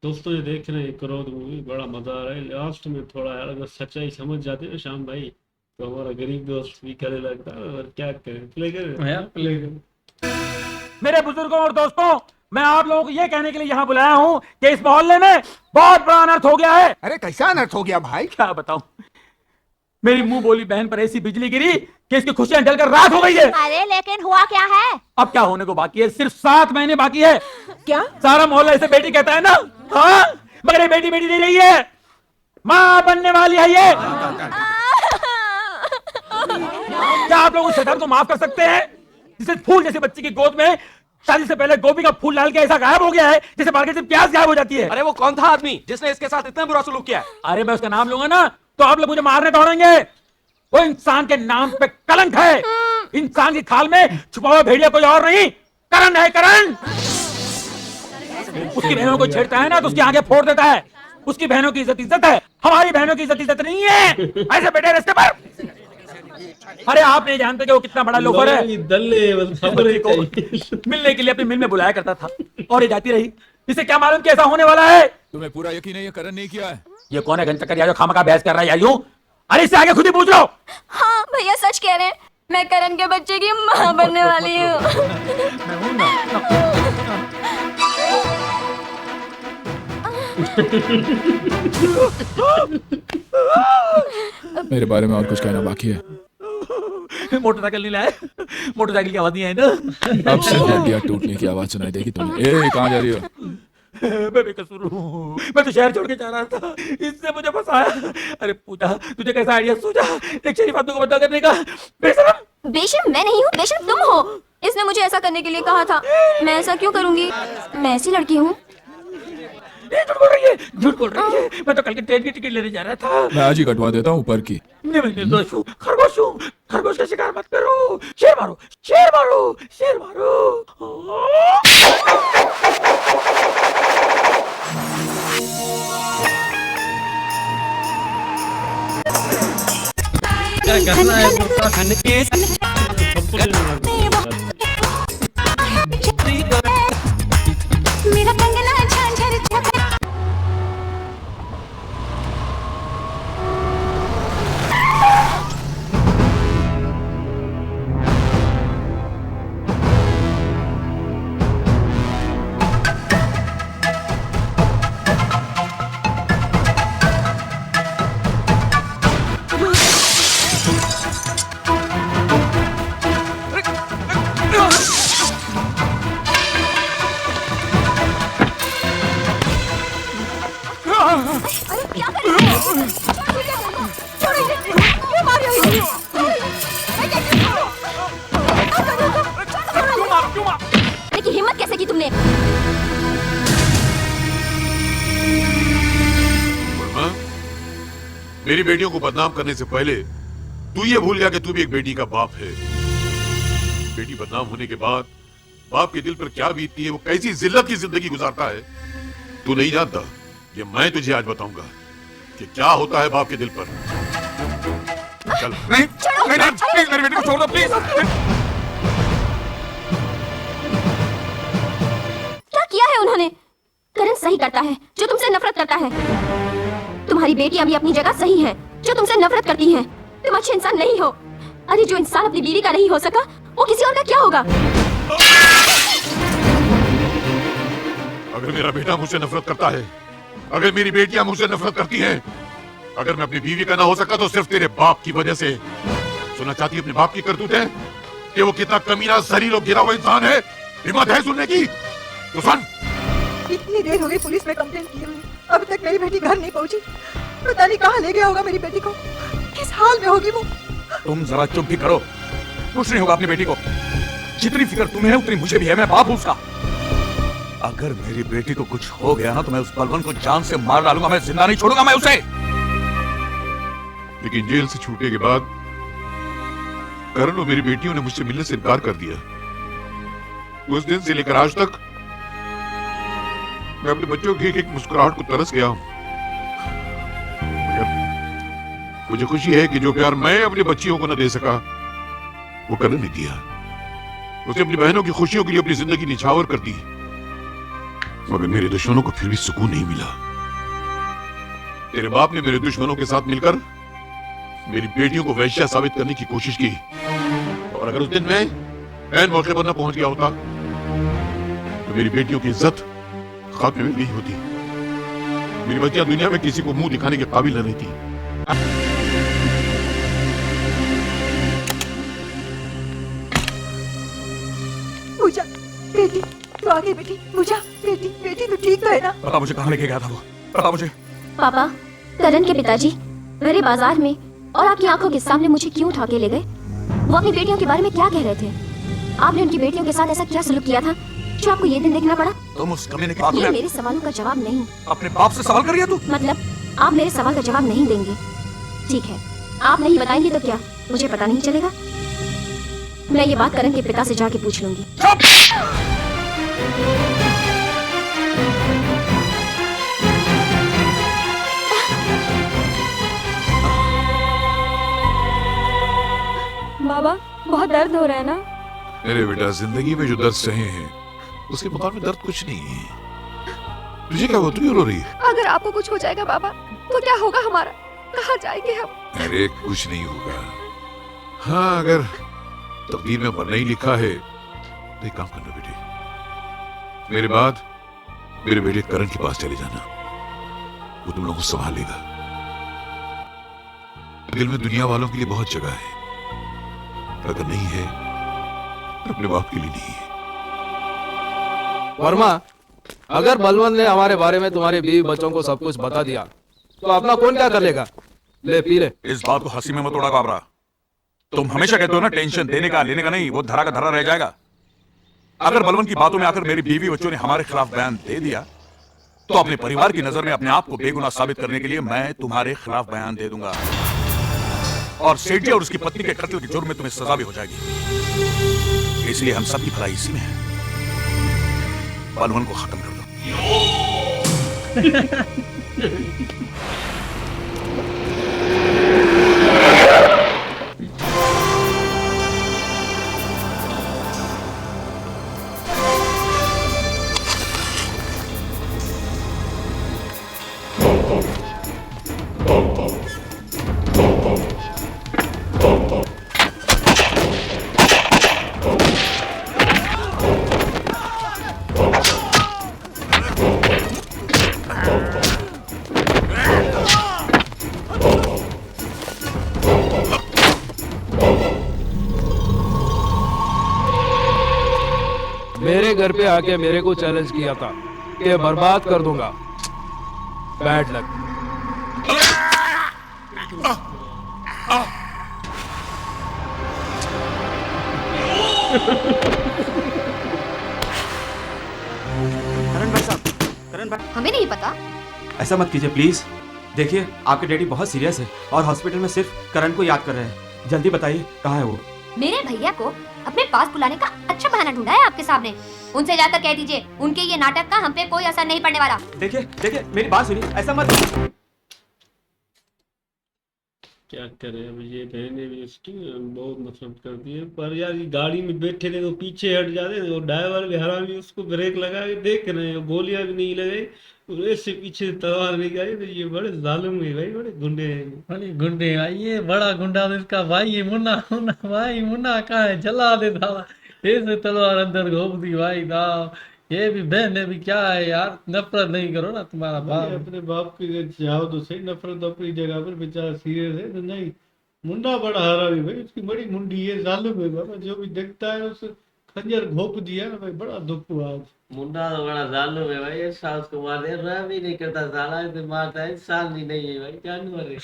दोस्तों ये देख रहे हैं क्रोध मूवी, बड़ा मजा आ रहा है। लास्ट में थोड़ा यार अगर सच्चाई समझ जाते ना श्याम भाई, तो हमारा गरीब दोस्त भी करे लगता है। और क्या करें, प्ले करें। हाँ यार, प्ले करो। मेरे बुजुर्गों और दोस्तों, मैं आप लोगों को यह कहने के लिए यहाँ बुलाया हूँ कि इस मोहल्ले में बहुत बड़ा अनर्थ हो गया है। अरे कैसा अनर्थ हो गया भाई? क्या बताऊं, मेरी मुंह बोली बहन पर ऐसी बिजली गिरी कि इसकी खुशियां जलकर राख हो गई है। अरे लेकिन हुआ क्या है? अब क्या होने को बाकी है, सिर्फ 7 महीने बाकी है। क्या? सारा मोहल्ला इसे बेटी कहता है ना। हाँ, मगर ये बेटी बेटी नहीं रही है, माँ बनने वाली है ये। क्या आप लोग उस शैतान को माफ कर सकते हैं जिसे फूल जैसे बच्चे की गोद में शादी से पहले गोभी का फूल डाल के ऐसा गायब हो गया है जैसे मार्केट से प्याज गायब हो जाती है? अरे वो कौन था आदमी जिसने इसके साथ इतना बुरा सलूक किया है? अरे मैं उसका नाम लूंगा ना तो आप लोग मुझे मारने दौड़ेंगे। वो इंसान के नाम पे कलंक है। इंसान की खाल में छुपा हुआ भेड़िया कोई और नहीं, करण है, करण। उसकी बहनों को छेड़ता है ना तो उसकी आंखें फोड़ देता है। उसकी बहनों की इज्जत इज्जत है, हमारी बहनों की इज्जत इज्जत नहीं है। ऐसे बैठे रास्ते पर। अरे आप नहीं जानते कि वो कितना बड़ा लोफर है। ये दल्ले बस खबर ही चाहिए। मिलने के लिए अपनी मिल में बुलाया करता था और ये जाती रही। इसे क्या मालूम कैसा होने वाला है। तुम्हें पूरा यकीन है ये करण नहीं किया है? ये कौन है घंटा जो खामखा बहस कर रहा है यारियों? अरे इससे आगे खुद ही पूछ लो। हाँ भैया सच कह रहे हैं, मैं करण के बच्चे की माँ बनने वाली हूँ। मैं हूं ना। मेरे बारे में और कुछ कहना बाकी है? मोटरसाइकिल नहीं लाए, मोटरसाइकिल की आवाज नहीं आई ना। अब से हड्डियां टूटने की आवाज सुनाई देगी तुम्हें। ए कहाँ जा रही हो? मैं बेकसूर हूँ, मैं तो शहर छोड़ के जा रहा था, इससे मुझे फंसाया। अरे पूजा, तुझे कैसा आइडिया सूझा एक शरीफ आदमी को बदला करने का? बेशरम। बेशरम मैं नहीं हूँ, बेशरम तुम हो। इसने मुझे ऐसा करने के लिए कहा था, मैं ऐसा क्यों करूंगी? मैं ऐसी लड़की हूँ। झूठ बोल रही है, झूठ बोल रही है। मैं तो कल के ट्रेन की टिकट लेने जा रहा था। मैं आज ही कटवा देता हूँ ऊपर की। मैं निर्दोष हूँ, खरगोश हूँ। खरगोश का शिकार मत करो। शेर मारो, शेर मारो, शेर मारो। क्या करना है कुत्ता खाने के? सबको देने लगता है। मेरा कंगना झांझर झपक। अरे क्या कर रही हो? छोड़ो इसे। क्यों मार रही हो इसे? मैं कहती हूँ छोड़ो। लेकिन हिम्मत कैसे की तुमने? वर्मा, मेरी बेटियों को बदनाम करने से पहले तू ये भूल गया कि तू भी एक बेटी का बाप है। बेटी बदनाम होने के बाद बाप के दिल पर क्या बीतती है, वो कैसी जिल्लत की जिंदगी गुजारता है, तू नहीं जानता। ये मैं तुझे आज बताऊंगा कि क्या होता है बाप के दिल पर। चल। नहीं, प्लीज मेरी बेटी को छोड़ दो प्लीज। क्या किया है उन्होंने? करण सही करता है जो तुमसे नफरत करता है। तुम्हारी बेटियां भी अपनी जगह सही है जो तुमसे नफरत करती हैं। तुम अच्छे इंसान नहीं हो। अरे जो इंसान अपनी बीवी का नहीं हो सका वो किसी और का क्या होगा? अगर मेरा बेटा मुझसे नफरत करता है, अगर मेरी बेटियां मुझसे नफरत करती हैं, अगर मैं अपनी बीवी का ना हो सका तो सिर्फ तेरे बाप की वजह से। सुनना चाहती है अपने बाप की करतूतें कि वो कितना कमीना जलील और गिरा हुआ इंसान है? हिम्मत है सुनने की? तो सुन। इतनी देर हो गई पुलिस में कंप्लेंट किए हुए, अभी तक मेरी बेटी घर नहीं पहुंची। पता नहीं कहाँ ले गया होगा मेरी बेटी को, किस हाल में होगी वो। तुम जरा चुप भी करो, कुछ नहीं होगा अपनी बेटी को। जितनी फिक्र तुम्हें है उतनी मुझे भी है, मैं बाप हूं उसका। अगर मेरी बेटी को कुछ हो गया ना तो मैं उस बलवन को जान से मार डालूंगा, मैं जिंदा नहीं छोड़ूंगा मैं उसे। लेकिन जेल से छूटने के बाद करण और मेरी बेटियों ने मुझसे मिलने से इनकार कर दिया। उस दिन से लेकर आज तक मैं अपने बच्चों की एक मुस्कुराहट को तरस गया हूं। मुझे खुशी है कि जो प्यार मैं अपनी बच्चियों को न दे सका वो करण ने दिया। उसे अपनी बहनों की खुशियों के लिए अपनी जिंदगी निछावर कर दी। मगर मेरे दुश्मनों को फिर भी सुकून नहीं मिला। तेरे बाप ने मेरे दुश्मनों के साथ मिलकर मेरी बेटियों को वैश्या साबित करने की कोशिश की, और अगर उस दिन मैं ऐन मौके पर न पहुंच गया होता तो मेरी बेटियों की इज्जत खात्मे में नहीं होती। मेरी बच्चियां दुनिया में किसी को मुंह दिखाने के काबिल न रहती। पूजा बेटी तू आ गई बेटी। पूजा बेटी बेटी तू ठीक तो है ना? पता मुझे कहाँ लेके गया था वो, पता मुझे। पापा, करण के पिताजी मेरे बाजार में और आपकी आंखों के सामने मुझे क्यों उठा के ले गए? वो अपनी बेटियों के बारे में क्या कह रहे थे? आपने उनकी बेटियों के साथ ऐसा क्या सलूक किया था जो आपको ये दिन देखना पड़ा? तुम उस कमीने के बात ये में मेरे सवालों का जवाब नहीं। अपने बाप से सवाल कर रही है तू? मतलब आप मेरे सवाल का जवाब नहीं देंगे? ठीक है, आप नहीं बताएंगे तो क्या मुझे पता नहीं चलेगा? मैं ये बात करण के पिता से जाके पूछ लूंगी। बाबा बहुत दर्द हो रहा है ना? अरे बेटा, जिंदगी में जो दर्द सहे हैं उसके मुकाबले दर्द कुछ नहीं है। तुझे क्या हुआ? तू क्यों रो रही है? अगर आपको कुछ हो जाएगा बाबा तो क्या होगा हमारा? कहाँ जाएंगे हम? अरे कुछ नहीं होगा। हाँ, अगर तकदीर में मरना ही लिखा है तो एक काम करना बेटे, मेरे बाद मेरे बेटे करण के पास चले जाना, वो तुम लोगों को संभालेगा। दिल में दुनिया वालों के लिए बहुत जगह है, अगर नहीं है तो अपने बाप के लिए नहीं है। वर्मा, अगर बलवंत ने हमारे बारे में तुम्हारे बीवी बच्चों को सब कुछ बता दिया तो अपना कौन क्या कर लेगा? ले पी ले। इस बात को हंसी में मत उड़ा बाबरा। तुम हमेशा कहते हो ना, टेंशन देने का लेने का नहीं, वो धरा का धरा रह जाएगा। अगर बलवंत की बातों में आकर मेरी बीवी बच्चों ने हमारे खिलाफ बयान दे दिया तो अपने परिवार की नजर में अपने आप को बेगुनाह साबित करने के लिए मैं तुम्हारे खिलाफ बयान दे दूंगा, और सेठी और उसकी पत्नी के कत्ल के जुर्म में तुम्हें सजा भी हो जाएगी। इसलिए हम सबकी भलाई इसी में है, बलवंत को खत्म कर दो। मेरे घर पे आके मेरे को चैलेंज किया था कि बर्बाद कर दूंगा। Bad luck. करण भाई साहब, करण भाई, हमें नहीं पता। ऐसा मत कीजिए प्लीज। देखिए आपके डैडी बहुत सीरियस है और हॉस्पिटल में सिर्फ करण को याद कर रहे हैं। जल्दी बताइए कहाँ है वो? मेरे भैया को अपने पास बुलाने का अच्छा बहाना ढूंढा है आपके सामने। उनसे जाकर कह दीजिए उनके ये नाटक का हम पे कोई असर नहीं पड़ने वाला। देखिए देखिए मेरी बात सुनिए, ऐसा मत। क्या करे अब, ये बहने भी उसकी बहुत नफरत करती है। पर यार ये गाड़ी में बैठे थे तो पीछे हट जाते, तो ड्राइवर भी हरामी उसको ब्रेक लगा के देख रहे हैं, गोलियां भी नहीं लगाई, ऐसे पीछे तलवार निकाली। तो ये बड़े जालिम है भाई, बड़े गुंडे हैं। बड़े गुंडे हैं भाई, ये बड़ा गुंडा तो इसका भाई ये मुन्ना मुन्ना भाई मुन्ना कहाँ है? जला दे साला, ऐसे तलवार अंदर घोप दी भाई साहब। ये भी बहन भी क्या है यार, नफरत नहीं करो ना तुम्हारा बाप। अपने बाप के जाओ तो सही, नफरत अपनी जगह पर, बेचारा सीरियस है तो नहीं। मुंडा बड़ा हरामी भाई, उसकी बड़ी मुंडी है, जालिम है बाबा। जो भी देखता है उसे खंजर घोप दिया ना भाई, बड़ा दुख हुआ आज। मुंडा तो बड़ा जालू है भाई, सास को मार दे, रहा भी नहीं करता साला, मारता है, साल भी नहीं है भाई, जानवर है।